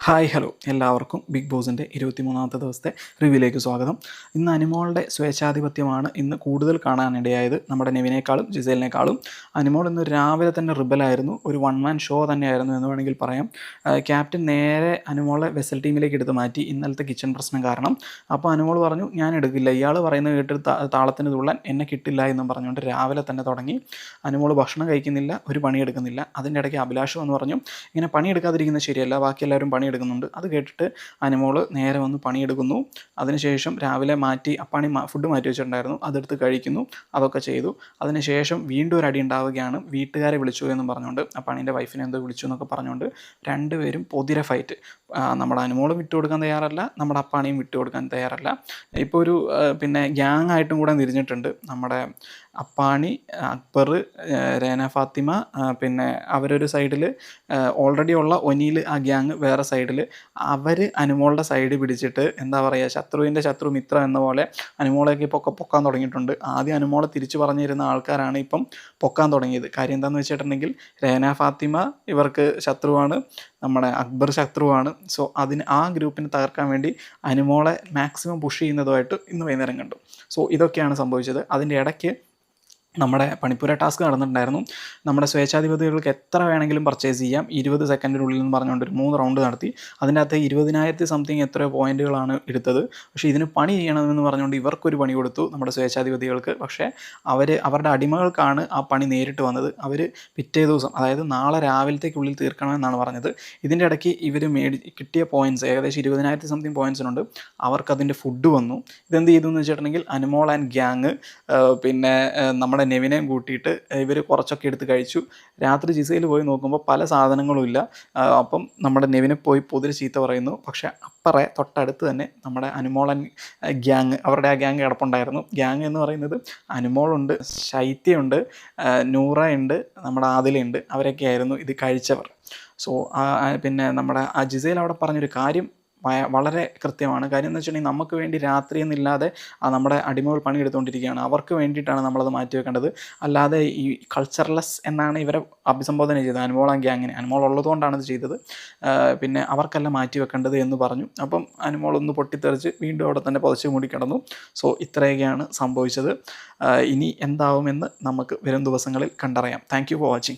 Hi hello എല്ലാവർക്കും big ബോസിൻ്റെ 23ാമത്തെ ദിവസത്തെ റിവ്യൂയിലേക്ക് സ്വാഗതം. ഇന്ന് അനിമോളുടെ സ്വേച്ഛാധിപത്യമാണ് ഇന്ന് കൂടുതൽ കാണാനിടയായത്. നമ്മുടെ നെവിനേക്കാളും ജിസേലിനേക്കാളും അനിമോൾ ഇന്ന് രാവിലെ തന്നെ റിബലായിരുന്നു. ഒരു വൺ മാൻ ഷോ തന്നെയായിരുന്നു എന്ന് വേണമെങ്കിൽ പറയാം. ക്യാപ്റ്റൻ നേരെ അനിമോളെ വെസൽ ടീമിലേക്ക് എടുത്ത് മാറ്റി ഇന്നലത്തെ കിച്ചൺ പ്രശ്നം കാരണം. അപ്പോൾ അനിമോൾ പറഞ്ഞു ഞാൻ എടുക്കില്ല, ഇയാൾ പറയുന്നത് കേട്ട് താളത്തിന് തുള്ളാൻ എന്നെ കിട്ടില്ല എന്നും പറഞ്ഞുകൊണ്ട് രാവിലെ തന്നെ തുടങ്ങി. അനിമോൾ ഭക്ഷണം കഴിക്കുന്നില്ല, ഒരു പണിയെടുക്കുന്നില്ല. അതിൻ്റെ ഇടയ്ക്ക് അഭിലാഷം എന്ന് പറഞ്ഞു ഇങ്ങനെ പണിയെടുക്കാതിരിക്കുന്നത് ശരിയല്ല, ബാക്കി എല്ലാവരും പണിയെടുക്കുന്നുണ്ട്. അത് കേട്ടിട്ട് അനിമോൾ നേരെ വന്ന് പണിയെടുക്കുന്നു. അതിനുശേഷം രാവിലെ മാറ്റി അപ്പാണി ഫുഡ് മാറ്റി വെച്ചിട്ടുണ്ടായിരുന്നു, അതെടുത്ത് കഴിക്കുന്നു. അതൊക്കെ ചെയ്തു. അതിനുശേഷം വീണ്ടും ഒരു അടി ഉണ്ടാവുകയാണ്. വീട്ടുകാരെ വിളിച്ചു എന്നും പറഞ്ഞുകൊണ്ട് അപ്പാണീൻ്റെ വൈഫിനെ എന്തോ വിളിച്ചു എന്നൊക്കെ പറഞ്ഞുകൊണ്ട് രണ്ടുപേരും പൊതിരെ ഫൈറ്റ്. നമ്മുടെ അനിമോളും വിട്ടുകൊടുക്കാൻ തയ്യാറല്ല, നമ്മുടെ അപ്പാണിയും വിട്ടുകൊടുക്കാൻ തയ്യാറല്ല. ഇപ്പോൾ ഒരു ഗ്യാങ് ആയിട്ടും കൂടെ തിരിഞ്ഞിട്ടുണ്ട്. നമ്മുടെ അപ്പാണി, അക്ബർ, രേന ഫാത്തിമ, പിന്നെ അവരൊരു സൈഡിൽ, ഓൾറെഡി ഉള്ള ഒനിയിൽ ആ ഗ്യാങ് വേറെ സൈഡിൽ. അവർ അനിമോളുടെ സൈഡ് പിടിച്ചിട്ട് എന്താ പറയുക, ശത്രുവിൻ്റെ ശത്രു മിത്രം എന്ന പോലെ അനിമോളേക്ക് പൊക്കാൻ തുടങ്ങിയിട്ടുണ്ട്. ആദ്യം അനിമോളെ തിരിച്ചു പറഞ്ഞിരുന്ന ആൾക്കാരാണ് ഇപ്പം പൊക്കാൻ തുടങ്ങിയത്. കാര്യം എന്താണെന്ന് വെച്ചിട്ടുണ്ടെങ്കിൽ രേന ഫാത്തിമ ഇവർക്ക് ശത്രുവാണ്, നമ്മുടെ അക്ബർ ശത്രുവാണ്. സോ ആ ഗ്രൂപ്പിനെ തകർക്കാൻ വേണ്ടി അനിമോളെ മാക്സിമം പുഷ് ചെയ്യുന്നതുമായിട്ട് ഇന്ന് വൈകുന്നേരം കണ്ടു. സോ ഇതൊക്കെയാണ് സംഭവിച്ചത്. അതിൻ്റെ ഇടയ്ക്ക് നമ്മുടെ പണിപ്പുര ടാസ്ക് നടന്നിട്ടുണ്ടായിരുന്നു. നമ്മുടെ സ്വേച്ഛാധിപതികൾക്ക് എത്ര വേണമെങ്കിലും പർച്ചേസ് ചെയ്യാം 20 സെക്കൻഡിനുള്ളിൽ എന്ന് പറഞ്ഞുകൊണ്ട് ഒരു 3 റൗണ്ട് നടത്തി. അതിൻ്റെ അകത്ത് 20,000 സംതിങ് എത്രയോ പോയിന്റുകളാണ് എടുത്തത്. പക്ഷേ ഇതിന് പണി ചെയ്യണമെന്ന് പറഞ്ഞുകൊണ്ട് ഇവർക്കൊരു പണി കൊടുത്തു നമ്മുടെ സ്വേച്ഛാധിപതികൾക്ക്. പക്ഷേ അവരുടെ അടിമകൾക്കാണ് ആ പണി നേരിട്ട് വന്നത്. അവർ പിറ്റേ ദിവസം, അതായത് നാളെ രാവിലത്തേക്കുള്ളിൽ തീർക്കണമെന്നാണ് പറഞ്ഞത്. ഇതിൻ്റെ ഇടയ്ക്ക് ഇവർ കിട്ടിയ പോയിൻറ്റ്സ് ഏകദേശം 20,000 സംതിങ് പോയിൻറ്റ്സിനുണ്ട്. അവർക്കതിൻ്റെ ഫുഡ് വന്നു. ഇതെന്ത് ചെയ്തു എന്ന് വെച്ചിട്ടുണ്ടെങ്കിൽ അനിമോൾ ആൻഡ് ഗ്യാങ് നമ്മുടെ നെവിനെയും കൂട്ടിയിട്ട് ഇവർ കുറച്ചൊക്കെ എടുത്ത് കഴിച്ചു. രാത്രി ജിസയിൽ പോയി നോക്കുമ്പോൾ പല സാധനങ്ങളും ഇല്ല. അപ്പം നമ്മുടെ നെവിനെ പോയി പൊതിരെ ചീത്ത പറയുന്നു. പക്ഷേ അപ്പറേ തൊട്ടടുത്ത് തന്നെ നമ്മുടെ അനിമോളൻ ഗ്യാങ്, അവരുടെ ആ ഗ്യാങ് കിടപ്പുണ്ടായിരുന്നു. ഗ്യാങ് എന്ന് പറയുന്നത് അനിമോളുണ്ട്, ശൈത്യമുണ്ട്, നൂറയുണ്ട്, നമ്മുടെ ആദിലയുണ്ട്. അവരൊക്കെയായിരുന്നു ഇത് കഴിച്ചവർ. സോ നമ്മുടെ ആ ജിസയിൽ അവിടെ പറഞ്ഞൊരു കാര്യം വളരെ കൃത്യമാണ്. കാര്യം എന്ന് വെച്ചിട്ടുണ്ടെങ്കിൽ നമുക്ക് വേണ്ടി രാത്രി എന്നില്ലാതെ നമ്മുടെ അടിമകൾ പണിയെടുത്തുകൊണ്ടിരിക്കുകയാണ്. അവർക്ക് വേണ്ടിയിട്ടാണ് നമ്മളത് മാറ്റി വെക്കേണ്ടത്. അല്ലാതെ ഈ കൾച്ചർലെസ് എന്നാണ് ഇവരെ അഭിസംബോധന ചെയ്തത് അനിമോൾ ആൻഡ് ഗ്യാങ്ങിനെ. അനിമോൾ ഉള്ളതുകൊണ്ടാണ് ഇത് ചെയ്തത്. അവർക്കല്ല മാറ്റി വെക്കേണ്ടത് എന്ന് പറഞ്ഞു. അപ്പം അനിമോൾ ഒന്ന് പൊട്ടിത്തെറിച്ച് വീണ്ടും അവിടെ തന്നെ പുതച്ച് മൂടി കിടന്നു. സോ ഇത്രയൊക്കെയാണ് സംഭവിച്ചത്. ഇനി എന്താവുമെന്ന് നമുക്ക് വരും ദിവസങ്ങളിൽ കണ്ടറിയാം. Thank you for watching.